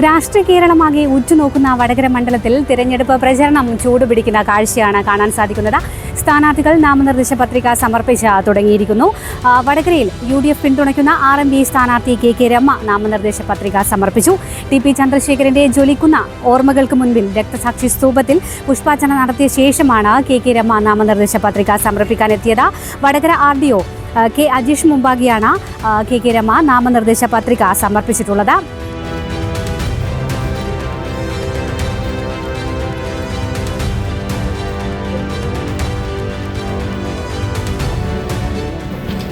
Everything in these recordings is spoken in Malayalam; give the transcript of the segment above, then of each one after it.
രാഷ്ട്രീയ കേരളമാകെ ഉറ്റുനോക്കുന്ന വടകര മണ്ഡലത്തിൽ തിരഞ്ഞെടുപ്പ് പ്രചരണം ചൂടുപിടിക്കുന്ന കാഴ്ചയാണ് കാണാൻ സാധിക്കുന്നത്. സ്ഥാനാർത്ഥികൾ നാമനിർദ്ദേശ പത്രിക സമർപ്പിച്ച് തുടങ്ങിയിരിക്കുന്നു. വടകരയിൽ UDF പിന്തുണയ്ക്കുന്ന RMB സ്ഥാനാർത്ഥി KK രമ നാമനിർദ്ദേശ പത്രിക സമർപ്പിച്ചു. TP ചന്ദ്രശേഖരന്റെ ജ്വലിക്കുന്ന ഓർമ്മകൾക്ക് മുൻപിൽ രക്തസാക്ഷി സ്തൂപത്തിൽ പുഷ്പാർച്ചന നടത്തിയ ശേഷമാണ് KK രമ നാമനിർദ്ദേശ പത്രിക സമർപ്പിക്കാനെത്തിയത്. Vadakara RDO K Ajeesh മുമ്പാകെയാണ് KK Rama നാമനിർദ്ദേശ പത്രിക സമർപ്പിച്ചിട്ടുള്ളത്.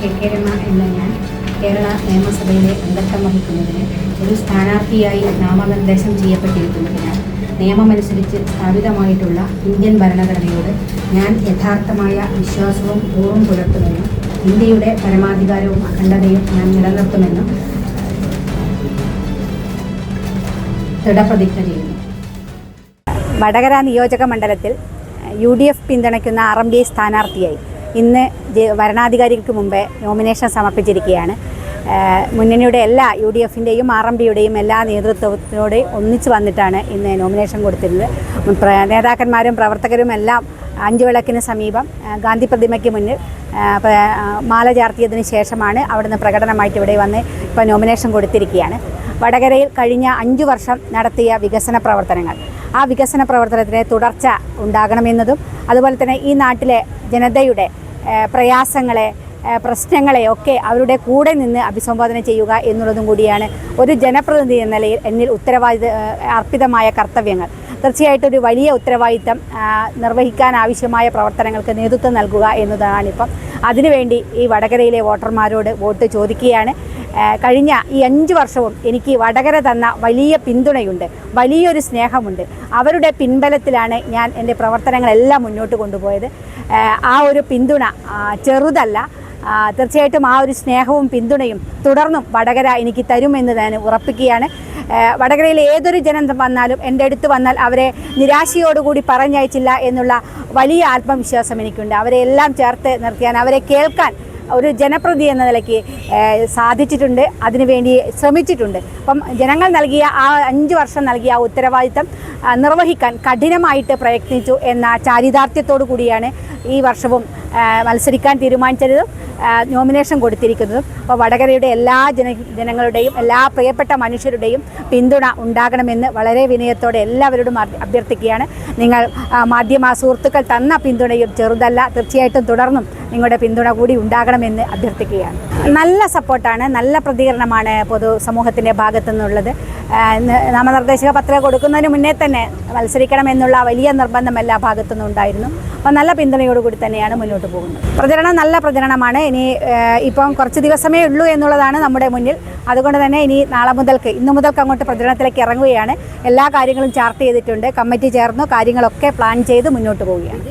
KK രമ എന്ന ഞാൻ കേരള നിയമസഭയിലെ അംഗത്വം വഹിക്കുന്നതിന് ഒരു സ്ഥാനാർത്ഥിയായി നാമനിർദ്ദേശം ചെയ്യപ്പെട്ടിരിക്കുന്നതിനാൽ നിയമമനുസരിച്ച് സ്ഥാപിതമായിട്ടുള്ള ഇന്ത്യൻ ഭരണഘടനയോട് ഞാൻ യഥാർത്ഥമായ വിശ്വാസവും പൂർവ്വം പുലർത്തുമെന്നും ഇന്ത്യയുടെ പരമാധികാരവും അഖണ്ഡതയും ഞാൻ നിലനിർത്തുമെന്നും ദൃഢപ്രതിജ്ഞ ചെയ്യുന്നു. വടകര നിയോജക മണ്ഡലത്തിൽ UDF പിന്തുണയ്ക്കുന്ന RMB സ്ഥാനാർത്ഥിയായി ഇന്ന് വരണാധികാരികൾക്ക് മുമ്പേ നോമിനേഷൻ സമർപ്പിച്ചിരിക്കുകയാണ്. മുന്നണിയുടെ എല്ലാ UDFൻ്റെയും RMBയുടെയും എല്ലാ നേതൃത്വത്തോടെ ഒന്നിച്ചു വന്നിട്ടാണ് ഇന്ന് നോമിനേഷൻ കൊടുത്തിരുന്നത്. നേതാക്കന്മാരും പ്രവർത്തകരും എല്ലാം 5 വിളക്കിന് സമീപം ഗാന്ധി പ്രതിമയ്ക്ക് മുന്നിൽ മാല ചാർത്തിയതിന് ശേഷമാണ് അവിടുന്ന് പ്രകടനമായിട്ട് ഇവിടെ വന്ന് ഇപ്പോൾ നോമിനേഷൻ കൊടുത്തിരിക്കുകയാണ്. വടകരയിൽ കഴിഞ്ഞ 5 വർഷം നടത്തിയ വികസന പ്രവർത്തനങ്ങൾ, ആ വികസന പ്രവർത്തനത്തിന് തുടർച്ച ഉണ്ടാകണമെന്നതും അതുപോലെ തന്നെ ഈ നാട്ടിലെ ജനതയുടെ പ്രയാസങ്ങളെ പ്രശ്നങ്ങളെയൊക്കെ അവരുടെ കൂടെ നിന്ന് അഭിസംബോധന ചെയ്യുക എന്നുള്ളതും കൂടിയാണ് ഒരു ജനപ്രതിനിധി എന്ന നിലയിൽ എന്നിൽ അർപ്പിതമായ കർത്തവ്യങ്ങൾ. തീർച്ചയായിട്ടും ഒരു വലിയ ഉത്തരവാദിത്തം നിർവഹിക്കാൻ ആവശ്യമായ പ്രവർത്തനങ്ങൾക്ക് നേതൃത്വം നൽകുക എന്നതാണിപ്പം. അതിനുവേണ്ടി ഈ വടകരയിലെ വോട്ടർമാരോട് വോട്ട് ചോദിക്കുകയാണ്. കഴിഞ്ഞ ഈ 5 വർഷവും എനിക്ക് വടകര തന്ന വലിയ പിന്തുണയുണ്ട്, വലിയൊരു സ്നേഹമുണ്ട്. അവരുടെ പിൻബലത്തിലാണ് ഞാൻ എൻ്റെ പ്രവർത്തനങ്ങളെല്ലാം മുന്നോട്ട് കൊണ്ടുപോയത്. ആ ഒരു പിന്തുണ ചെറുതല്ല. തീർച്ചയായിട്ടും ആ ഒരു സ്നേഹവും പിന്തുണയും തുടർന്നും വടകര എനിക്ക് തരുമെന്ന് ഞാൻ ഉറപ്പിക്കുകയാണ്. വടകരയിൽ ഏതൊരു ജനം വന്നാലും എൻ്റെ അടുത്ത് വന്നാൽ അവരെ നിരാശയോടുകൂടി പറഞ്ഞയച്ചില്ല എന്നുള്ള വലിയ ആത്മവിശ്വാസം എനിക്കുണ്ട്. അവരെ എല്ലാം ചേർത്ത് നിർത്തിയാൻ, അവരെ കേൾക്കാൻ ഒരു ജനപ്രതിനിധി എന്ന നിലയ്ക്ക് സാധിച്ചിട്ടുണ്ട്, അതിനുവേണ്ടി ശ്രമിച്ചിട്ടുണ്ട്. അപ്പം ജനങ്ങൾ നൽകിയ ആ 5 വർഷം നൽകിയ ആ ഉത്തരവാദിത്തം നിർവഹിക്കാൻ കഠിനമായിട്ട് പ്രയത്നിച്ചു എന്ന ചാരിതാർത്ഥ്യത്തോടു കൂടിയാണ് ഈ വർഷവും മത്സരിക്കാൻ തീരുമാനിച്ചതും നോമിനേഷൻ കൊടുത്തിരിക്കുന്നതും. അപ്പോൾ വടകരയുടെ എല്ലാ ജനങ്ങളുടെയും എല്ലാ പ്രിയപ്പെട്ട മനുഷ്യരുടെയും പിന്തുണ ഉണ്ടാകണമെന്ന് വളരെ വിനയത്തോടെ എല്ലാവരോടും അഭ്യർത്ഥിക്കുകയാണ്. നിങ്ങൾ മാധ്യമ സുഹൃത്തുക്കൾ തന്ന പിന്തുണയും ചെറുതല്ല. തീർച്ചയായിട്ടും തുടർന്നും നിങ്ങളുടെ പിന്തുണ കൂടി ഉണ്ടാകണമെന്ന് അഭ്യർത്ഥിക്കുകയാണ്. നല്ല സപ്പോർട്ടാണ്, നല്ല പ്രതികരണമാണ് പൊതുസമൂഹത്തിൻ്റെ ഭാഗത്തു നിന്നുള്ളത്. നാമനിർദ്ദേശക പത്രിക കൊടുക്കുന്നതിന് മുന്നേ തന്നെ മത്സരിക്കണമെന്നുള്ള വലിയ നിർബന്ധം എല്ലാ ഭാഗത്തു നിന്നും ഉണ്ടായിരുന്നു. അപ്പോൾ നല്ല പിന്തുണയോടുകൂടി തന്നെയാണ് മുന്നോട്ട് പോകുന്നത്. പ്രചരണം നല്ല പ്രചരണമാണ്. ഇനി ഇപ്പം കുറച്ച് ദിവസമേ ഉള്ളൂ എന്നുള്ളതാണ് നമ്മുടെ മുന്നിൽ. അതുകൊണ്ട് തന്നെ ഇനി ഇന്നു മുതൽക്ക് അങ്ങോട്ട് പ്രചരണത്തിലേക്ക് ഇറങ്ങുകയാണ്. എല്ലാ കാര്യങ്ങളും ചാർട്ട് ചെയ്തിട്ടുണ്ട്, കമ്മിറ്റി ചേർന്നു, കാര്യങ്ങളൊക്കെ പ്ലാൻ ചെയ്ത് മുന്നോട്ട് പോവുകയാണ്.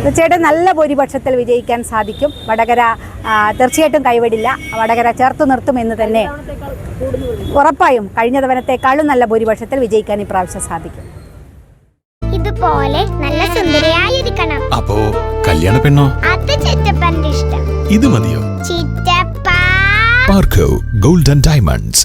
തീർച്ചയായിട്ടും നല്ല ഭൂരിപക്ഷത്തിൽ വിജയിക്കാൻ സാധിക്കും. വടകര തീർച്ചയായിട്ടും കൈവിടില്ല. വടകര ചേർത്ത് നിർത്തുമെന്ന് തന്നെ ഉറപ്പായും കഴിഞ്ഞ തവണത്തെക്കാളും നല്ല ഭൂരിപക്ഷത്തിൽ വിജയിക്കാൻ ഇപ്രാവശ്യം സാധിക്കും. ഇതുപോലെ നല്ല സുന്ദരിയായിരിക്കണം. അപ്പോ കല്യാണ പെണ്ണോ? അത് ചിറ്റപ്പന്റെ ഇഷ്ടം. ഇത് മതിയോ? ചിറ്റപ്പ. പാർക്കോ ഗോൾഡ് ആൻഡ് ഡയമണ്ട്സ്.